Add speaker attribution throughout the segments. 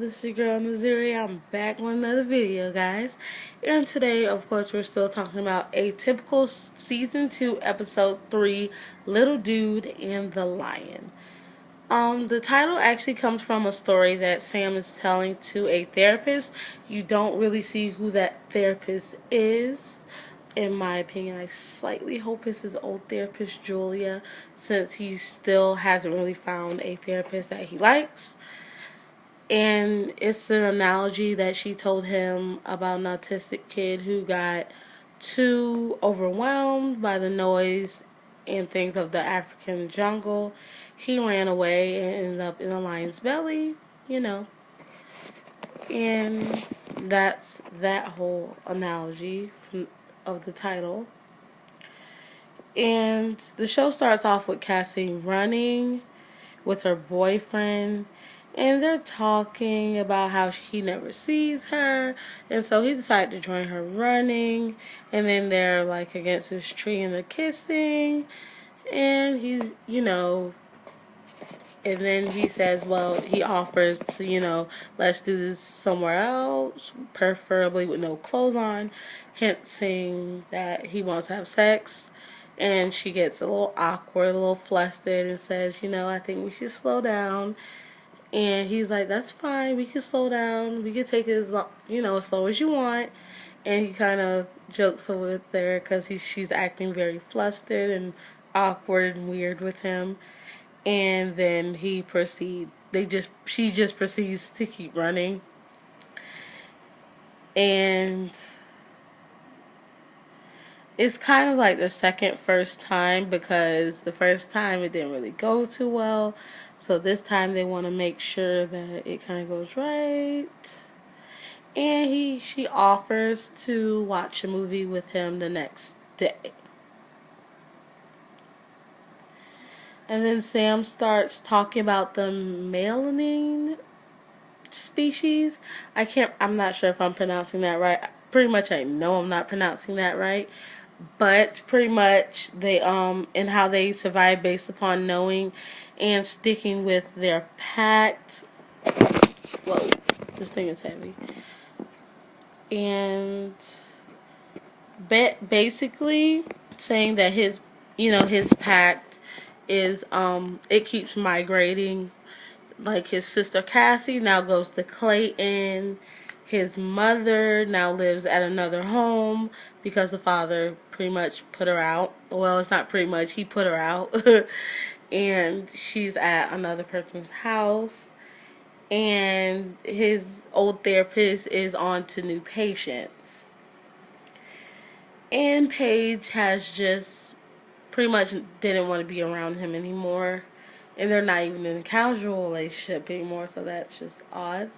Speaker 1: this is your girl Naziri. I'm back with another video, guys. And today, of course, we're still talking about Atypical Season 2, Episode 3, Little Dude and the Lion. The title actually comes from a story that Sam is telling to a therapist. You don't really see who that therapist is. In my opinion, I slightly hope it's his old therapist, Julia, since he still hasn't really found a therapist that he likes. And it's an analogy that she told him about an autistic kid who got too overwhelmed by the noise and things of the African jungle. He ran away and ended up in a lion's belly, you know. And that's that whole analogy of the title. And the show starts off with Cassie running with her boyfriend, and they're talking about how he never sees her, and so he decided to join her running. And then they're like against this tree and they're kissing, and he's, and then he says, well, he offers to, let's do this somewhere else, preferably with no clothes on, hinting that he wants to have sex. And she gets a little awkward, a little flustered, and says, I think we should slow down. And he's like, that's fine, we can slow down, we can take it as slow as you want. And he kind of jokes with her because she's acting very flustered and awkward and weird with him. And then she just proceeds to keep running. And it's kind of like the first time, because the first time it didn't really go too well. So this time they want to make sure that it kind of goes right. And she offers to watch a movie with him the next day. And then Sam starts talking about the melanin species. I'm not sure if I'm pronouncing that right. Pretty much I know I'm not pronouncing that right. But pretty much they and how they survive based upon knowing and sticking with their pact. Whoa, this thing is heavy. And basically saying that his pact is it keeps migrating. Like his sister Cassie now goes to Clayton. His mother now lives at another home because the father pretty much put her out. Well, it's not pretty much, he put her out. And she's at another person's house. And his old therapist is on to new patients. And Paige has just pretty much didn't want to be around him anymore. And they're not even in a casual relationship anymore, so that's just odd.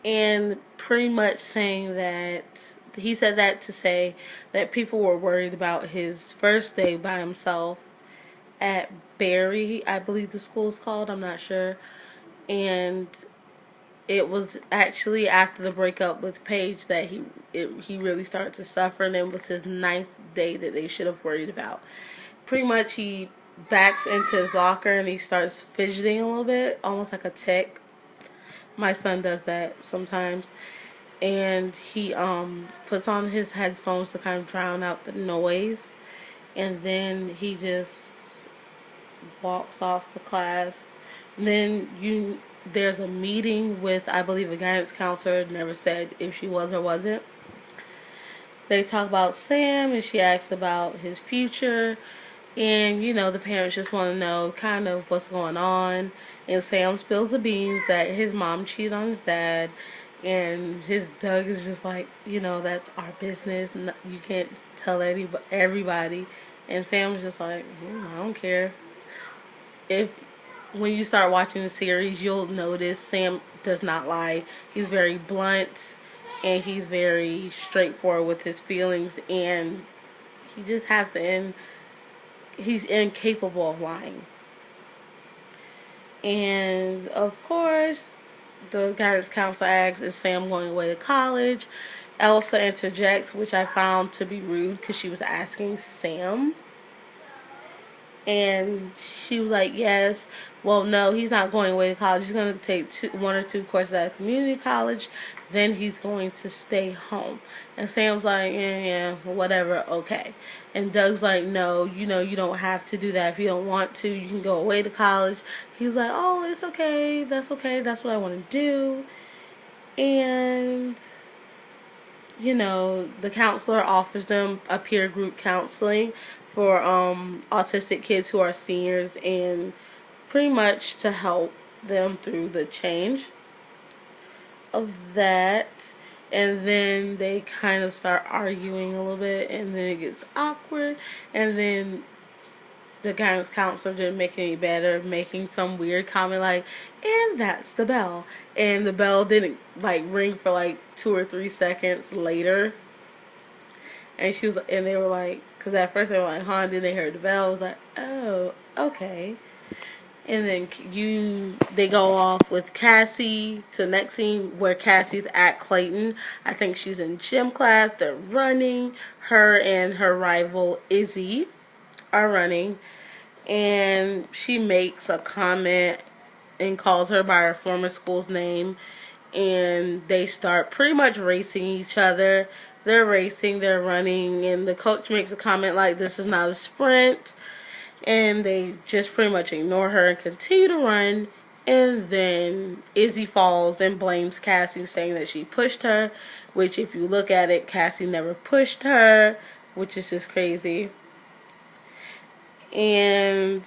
Speaker 1: And pretty much saying that, he said that to say that people were worried about his first day by himself at Barry, I believe the school is called, I'm not sure. And it was actually after the breakup with Paige that he really started to suffer, and it was his 9th day that they should have worried about. Pretty much he backs into his locker and he starts fidgeting a little bit, almost like a tick. My son does that sometimes. And he puts on his headphones to kind of drown out the noise. And then he just walks off to class. And then there's a meeting with, I believe, a guidance counselor. Never said if she was or wasn't. They talk about Sam, and she asks about his future. And, the parents just want to know kind of what's going on. And Sam spills the beans that his mom cheated on his dad. And his Doug is just like, that's our business. You can't tell everybody. And Sam's just like, I don't care. When you start watching the series, you'll notice Sam does not lie. He's very blunt. And he's very straightforward with his feelings. And he just has to end. He's incapable of lying. And of course, the guidance counselor asks, is Sam going away to college? Elsa interjects, which I found to be rude because she was asking Sam. And she was like, yes. Well, no, he's not going away to college. He's going to take one or two courses at community college. Then he's going to stay home. And Sam's like, yeah, whatever, okay. And Doug's like, no, you don't have to do that. If you don't want to, you can go away to college. He's like, oh, it's okay. That's okay. That's what I want to do. And, the counselor offers them a peer group counseling for autistic kids who are seniors, and pretty much to help them through the change of that. And then they kind of start arguing a little bit, and then it gets awkward, and then the guidance counselor didn't make it any better, making some weird comment like, and that's the bell. And the bell didn't ring for 2 or 3 seconds later. And they were like, because at first they were like, huh, and then they heard the bell. I was like, oh, okay. And then they go off with Cassie to the next scene where Cassie's at Clayton. I think she's in gym class. They're running. Her and her rival Izzie are running. And she makes a comment and calls her by her former school's name. And they start pretty much racing each other. They're racing, they're running, and the coach makes a comment like, this is not a sprint. And they just pretty much ignore her and continue to run. And then Izzie falls and blames Cassie, saying that she pushed her. Which, if you look at it, Cassie never pushed her, which is just crazy. And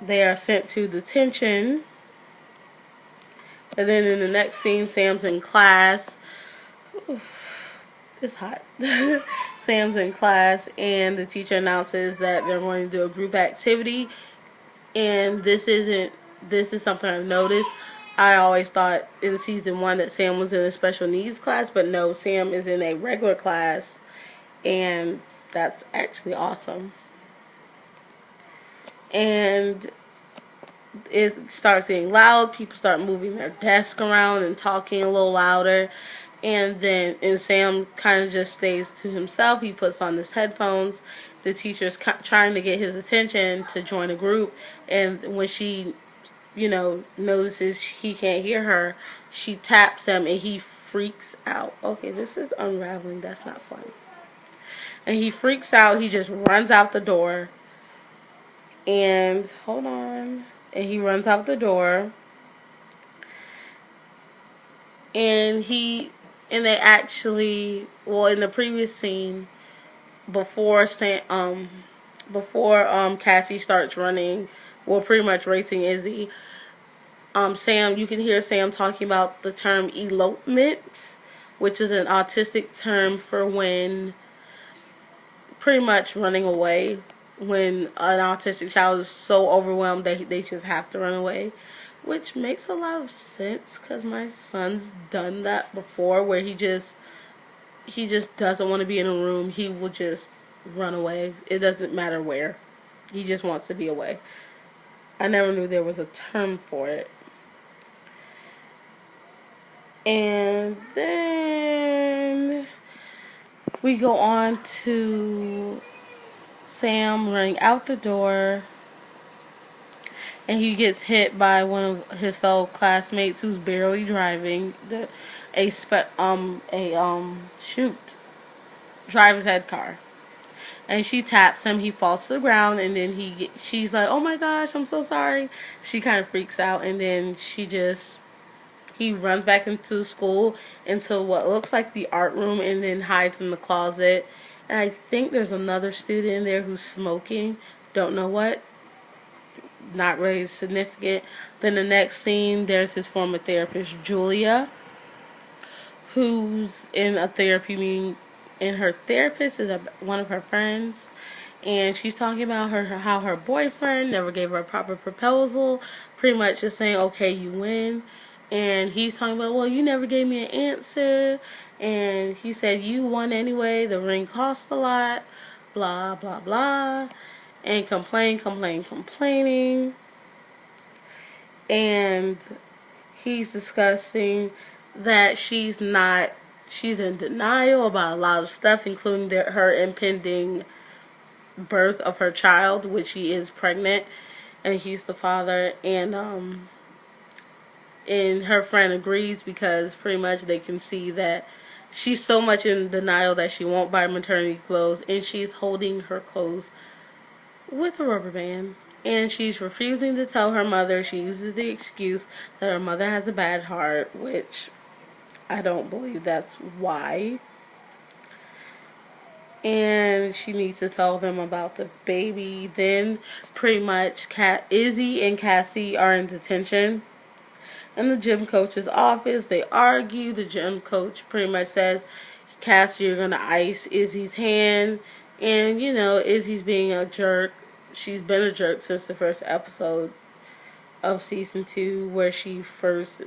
Speaker 1: they are sent to detention. And then in the next scene, Sam's in class. It's hot. Sam's in class, and the teacher announces that they're going to do a group activity. And this is something I've noticed. I always thought in season 1 that Sam was in a special needs class, but no, Sam is in a regular class, and that's actually awesome. And it starts getting loud. People start moving their desk around and talking a little louder. And Sam kind of just stays to himself. He puts on his headphones. The teacher's trying to get his attention to join a group. And when she, notices he can't hear her, she taps him and he freaks out. Okay, this is unraveling. That's not fun. And he freaks out. He just runs out the door. And, hold on. And he runs out the door. And they actually, in the previous scene, before Cassie starts running, pretty much racing Izzie, Sam, you can hear Sam talking about the term elopement, which is an autistic term for when, pretty much running away, when an autistic child is so overwhelmed that they just have to run away. Which makes a lot of sense, because my son's done that before, where he just doesn't want to be in a room. He will just run away. It doesn't matter where. He just wants to be away. I never knew there was a term for it. And then we go on to Sam running out the door. And he gets hit by one of his fellow classmates who's barely driving driver's ed car. And she taps him. He falls to the ground, and then she's like, "Oh my gosh, I'm so sorry." She kind of freaks out, and then he runs back into school, into what looks like the art room, and then hides in the closet. And I think there's another student in there who's smoking. Don't know what. Not really significant. Then the next scene, there's his former therapist, Julia, who's in a therapy meeting, and her therapist is one of her friends, and she's talking about how her boyfriend never gave her a proper proposal, pretty much just saying, okay, you win. And he's talking about, well, you never gave me an answer, and he said, you won anyway, the ring cost a lot, blah, blah, blah. And complaining. And he's discussing that she's in denial about a lot of stuff, including her impending birth of her child, which she is pregnant, and he's the father. And her friend agrees because pretty much they can see that she's so much in denial that she won't buy maternity clothes, and she's holding her clothes with a rubber band. And she's refusing to tell her mother. She uses the excuse that her mother has a bad heart, which I don't believe that's why. And she needs to tell them about the baby. Then pretty much Izzie and Cassie are in detention in the gym coach's office. They argue. The gym coach pretty much says, Cassie, you're going to ice Izzie's hand. And, Izzie's being a jerk. She's been a jerk since the first episode of season 2, where she first,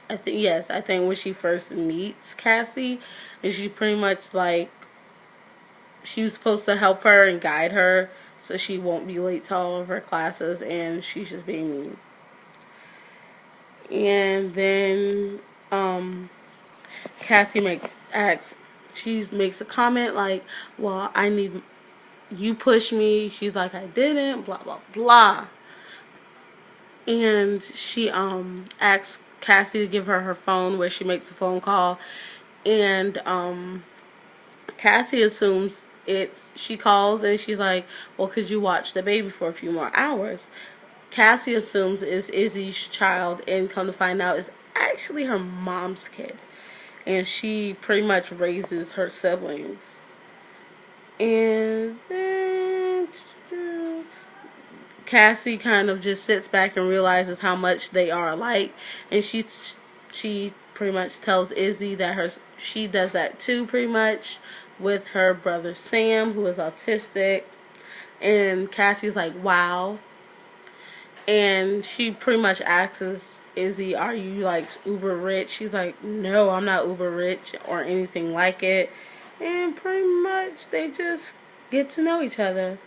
Speaker 1: I think when she first meets Cassie, and she pretty much she was supposed to help her and guide her so she won't be late to all of her classes, and she's just being mean. And then Cassie makes a comment like, well, you push me. She's like, I didn't, blah blah blah. And she asks Cassie to give her phone, where she makes a phone call, and Cassie assumes she calls and she's like, well, could you watch the baby for a few more hours? Cassie assumes it's Izzie's child, and come to find out it's actually her mom's kid. And she pretty much raises her siblings. And then Cassie kind of just sits back and realizes how much they are alike. And she pretty much tells Izzie that she does that too, pretty much, with her brother Sam, who is autistic. And Cassie's like, wow. And she pretty much asks Izzie, are you like uber rich? She's like, no, I'm not uber rich or anything like it. And pretty much they just get to know each other.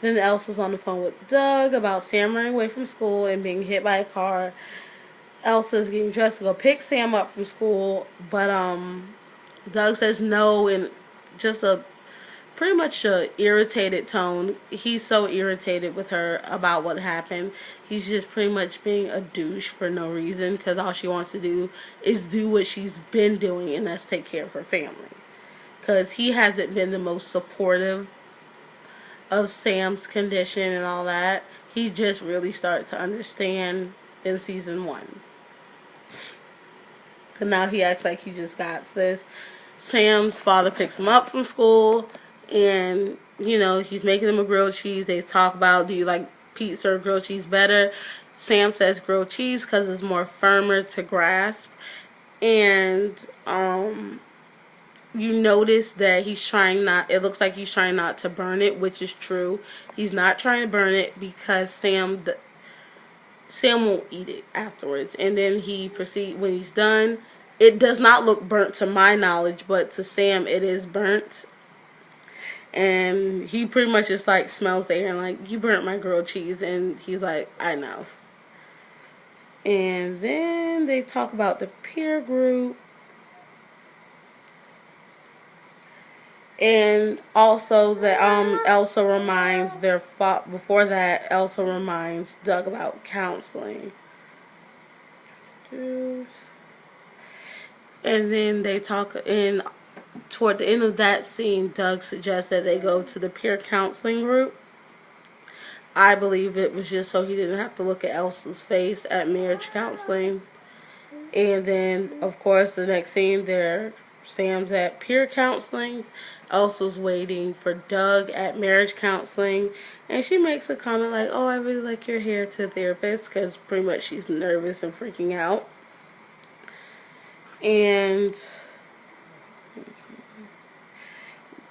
Speaker 1: Then Elsa's on the phone with Doug about Sam running away from school and being hit by a car. Elsa's getting dressed to go pick Sam up from school, but Doug says no in just pretty much a irritated tone. He's so irritated with her about what happened. He's just pretty much being a douche for no reason, because all she wants to do is do what she's been doing, and that's take care of her family. Because he hasn't been the most supportive of Sam's condition and all that. He just really started to understand in season 1. And now he acts like he just got this. Sam's father picks him up from school, and he's making him a grilled cheese. They talk about, do you like pizza or grilled cheese better? Sam says grilled cheese because it's more firmer to grasp. And you notice that it looks like he's trying not to burn it, which is true. He's not trying to burn it because Sam won't eat it afterwards. And then when he's done, it does not look burnt to my knowledge, but to Sam it is burnt. And he pretty much just smells the air and like, you burnt my grilled cheese. And he's like, I know. And then they talk about the peer group. And also that Elsa reminds before that, Elsa reminds Doug about counseling. And then they talk, and toward the end of that scene, Doug suggests that they go to the peer counseling group. I believe it was just so he didn't have to look at Elsa's face at marriage counseling. And then, of course, the next scene, Sam's at peer counseling. Elsa's waiting for Doug at marriage counseling. And she makes a comment like, oh, I really like your hair, to the therapist, because pretty much she's nervous and freaking out. And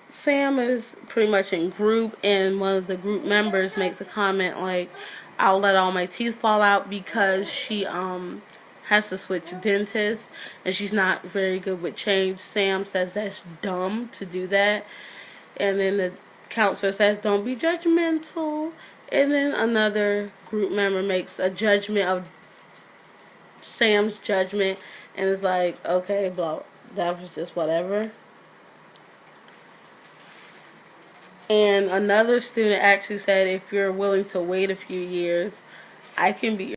Speaker 1: Sam is pretty much in group, and one of the group members makes a comment like, I'll let all my teeth fall out, because she has to switch dentists and she's not very good with change. Sam says that's dumb to do that. And then the counselor says, don't be judgmental. And then another group member makes a judgment of Sam's judgment and is like, okay, blah, that was just whatever. And another student actually said, if you're willing to wait a few years, I can be